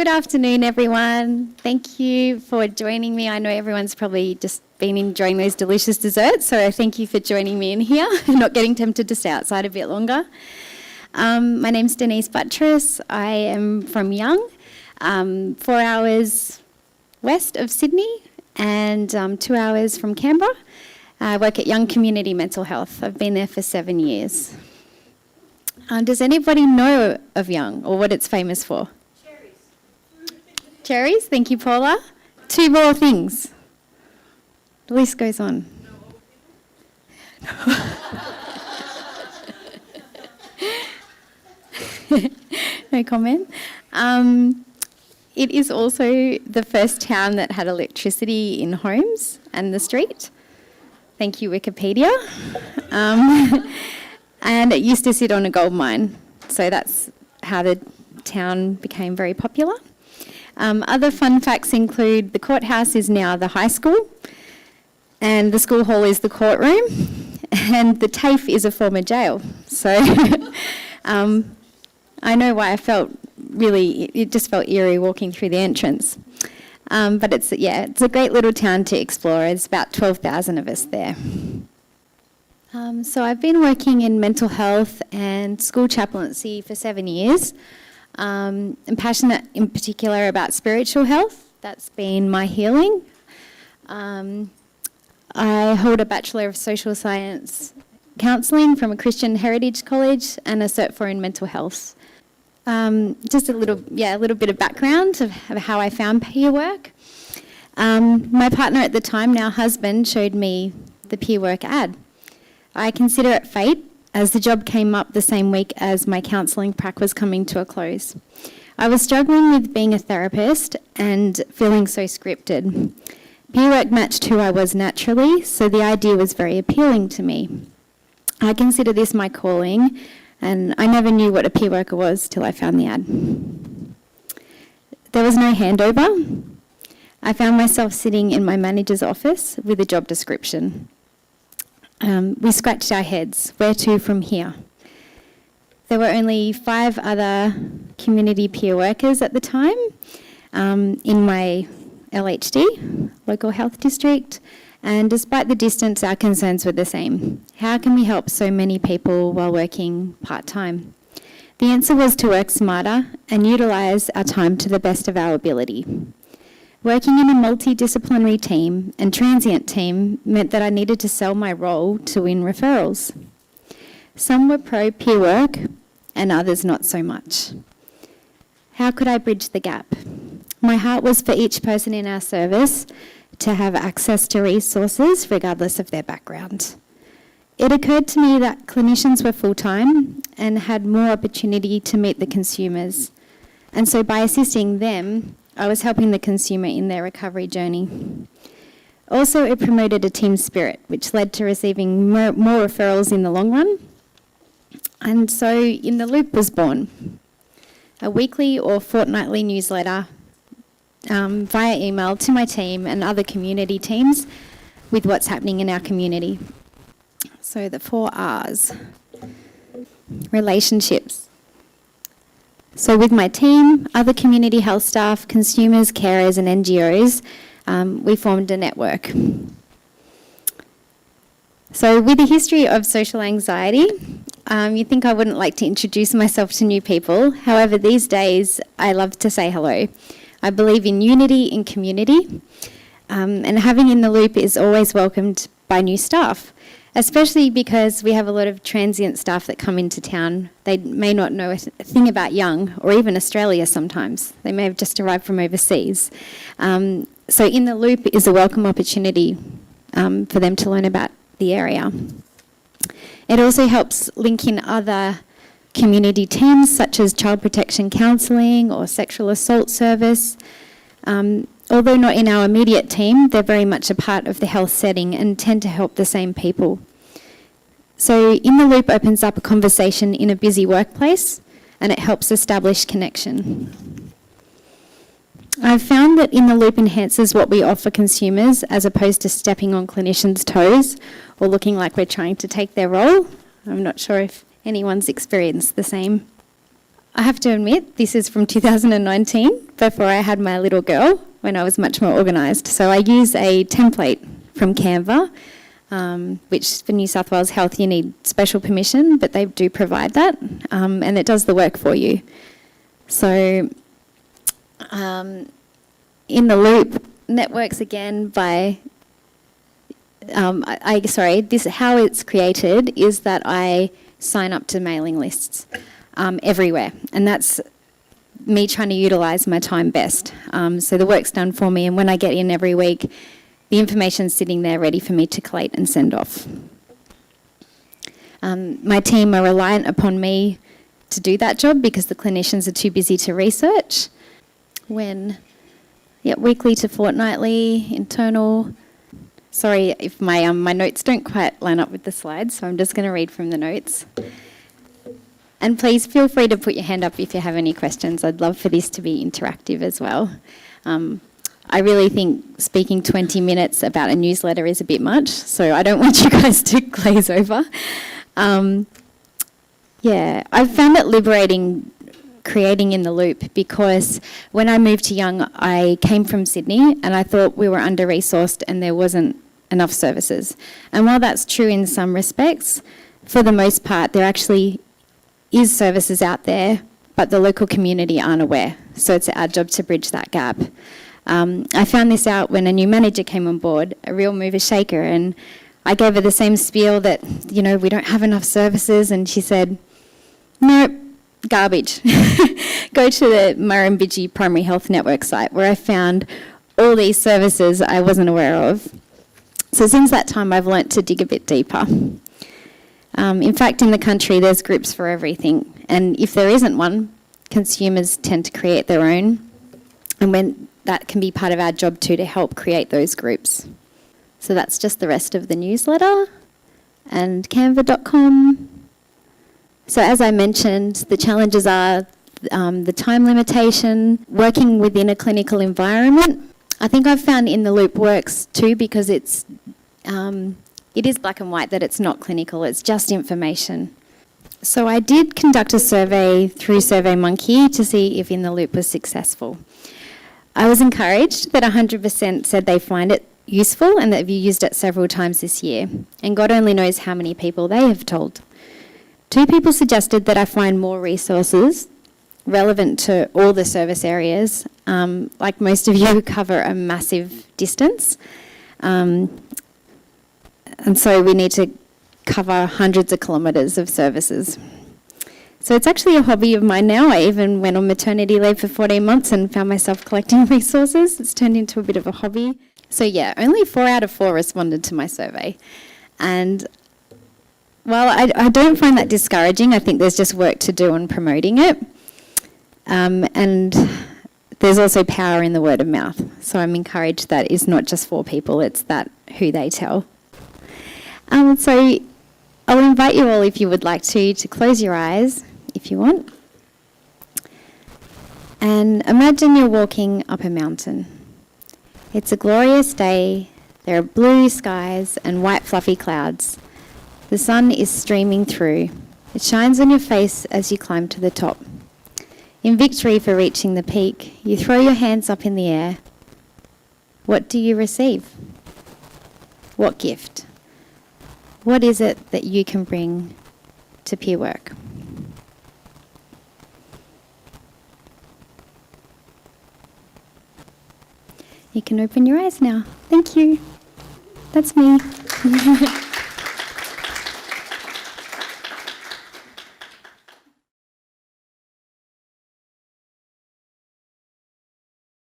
Good afternoon, everyone. Thank you for joining me. I know everyone's probably just been enjoying those delicious desserts, so thank you for joining me in here and not getting tempted to stay outside a bit longer. My name's Denyse Buttriss. I am from Young, 4 hours west of Sydney and 2 hours from Canberra. I work at Young Community Mental Health. I've been there for 7 years. Does anybody know of Young or what it's famous for? Cherries, thank you, Paula. 2 more things. The list goes on. No comment. It is also the first town that had electricity in homes and the street. Thank you, Wikipedia. And it used to sit on a gold mine, so that's how the town became very popular. Other fun facts include the courthouse is now the high school, and the school hall is the courtroom, and the TAFE is a former jail. So I know why I felt it just felt eerie walking through the entrance. But it's a great little town to explore. There's about 12,000 of us there. So I've been working in mental health and school chaplaincy for 7 years. I'm passionate in particular about spiritual health. That's been my healing. I hold a Bachelor of Social Science Counselling from a Christian Heritage College and a Cert 4 in Mental Health. Just a little bit of background of how I found peer work. My partner at the time, now husband, showed me the peer work ad. I consider it fate, as the job came up the same week as my counselling prac was coming to a close. I was struggling with being a therapist and feeling so scripted. Peer work matched who I was naturally, so the idea was very appealing to me. I consider this my calling, and I never knew what a peer worker was till I found the ad. There was no handover. I found myself sitting in my manager's office with a job description. We scratched our heads. Where to from here? There were only 5 other community peer workers at the time in my LHD, local health district, and despite the distance, our concerns were the same. How can we help so many people while working part-time? The answer was to work smarter and utilise our time to the best of our ability. Working in a multidisciplinary team and transient team meant that I needed to sell my role to win referrals. Some were pro peer work and others not so much. How could I bridge the gap? My heart was for each person in our service to have access to resources regardless of their background. It occurred to me that clinicians were full-time and had more opportunity to meet the consumers. And so by assisting them, I was helping the consumer in their recovery journey. Also, it promoted a team spirit, which led to receiving more referrals in the long run. And so In the Loop was born, a weekly or fortnightly newsletter via email to my team and other community teams with what's happening in our community. So the 4 R's. Relationships. So with my team, other community health staff, consumers, carers and NGOs, we formed a network. So with a history of social anxiety, you'd think I wouldn't like to introduce myself to new people. However, these days I love to say hello. I believe in unity in community, and having In the Loop is always welcomed by new staff, especially because we have a lot of transient staff that come into town. They may not know a thing about Young or even Australia sometimes. They may have just arrived from overseas. So In the Loop is a welcome opportunity for them to learn about the area. It also helps link in other community teams such as child protection counselling or sexual assault service. Although not in our immediate team, they're very much a part of the health setting and tend to help the same people. So In the Loop opens up a conversation in a busy workplace and it helps establish connection. I've found that In the Loop enhances what we offer consumers as opposed to stepping on clinicians' toes or looking like we're trying to take their role. I'm not sure if anyone's experienced the same. I have to admit, this is from 2019, before I had my little girl, when I was much more organised. So I use a template from Canva, which for New South Wales Health you need special permission, but they do provide that, and it does the work for you. So in the loop, networks again by, this how it's created is that I sign up to mailing lists everywhere, and that's me trying to utilise my time best. So the work's done for me, and when I get in every week, the information's sitting there ready for me to collate and send off. My team are reliant upon me to do that job because the clinicians are too busy to research. Weekly to fortnightly, internal. Sorry if my notes don't quite line up with the slides, so I'm just going to read from the notes. And please feel free to put your hand up if you have any questions. I'd love for this to be interactive as well. I really think speaking 20 minutes about a newsletter is a bit much, so I don't want you guys to glaze over. I've found it liberating creating in the loop because when I moved to Young, I came from Sydney and I thought we were under-resourced and there wasn't enough services. And while that's true in some respects, for the most part, there actually is services out there, but the local community aren't aware. So it's our job to bridge that gap. I found this out when a new manager came on board, a real mover shaker, and I gave her the same spiel that, we don't have enough services, and she said, nope, garbage. Go to the Murrumbidgee Primary Health Network site where I found all these services I wasn't aware of. So since that time, I've learnt to dig a bit deeper. In fact, in the country, there's groups for everything. And if there isn't one, consumers tend to create their own. And when that can be part of our job too, to help create those groups. So that's just the rest of the newsletter and canva.com. So as I mentioned, the challenges are the time limitation, working within a clinical environment. I think I've found In the Loop works too because it is black and white, that it's not clinical, it's just information. So I did conduct a survey through SurveyMonkey to see if In the Loop was successful. I was encouraged that 100% said they find it useful and that have used it several times this year. And God only knows how many people they have told. 2 people suggested that I find more resources relevant to all the service areas. Like most of you cover a massive distance. And so we need to cover hundreds of kilometres of services. So it's actually a hobby of mine now. I even went on maternity leave for 14 months and found myself collecting resources. It's turned into a bit of a hobby. So only 4 out of 4 responded to my survey. And while I don't find that discouraging, I think there's just work to do on promoting it. And there's also power in the word of mouth. So I'm encouraged that it's not just for people, it's that who they tell. So I'll invite you all, if you would like to close your eyes, if you want. And imagine you're walking up a mountain. It's a glorious day. There are blue skies and white fluffy clouds. The sun is streaming through. It shines on your face as you climb to the top. In victory for reaching the peak, you throw your hands up in the air. What do you receive? What gift? What is it that you can bring to peer work? You can open your eyes now. Thank you. That's me.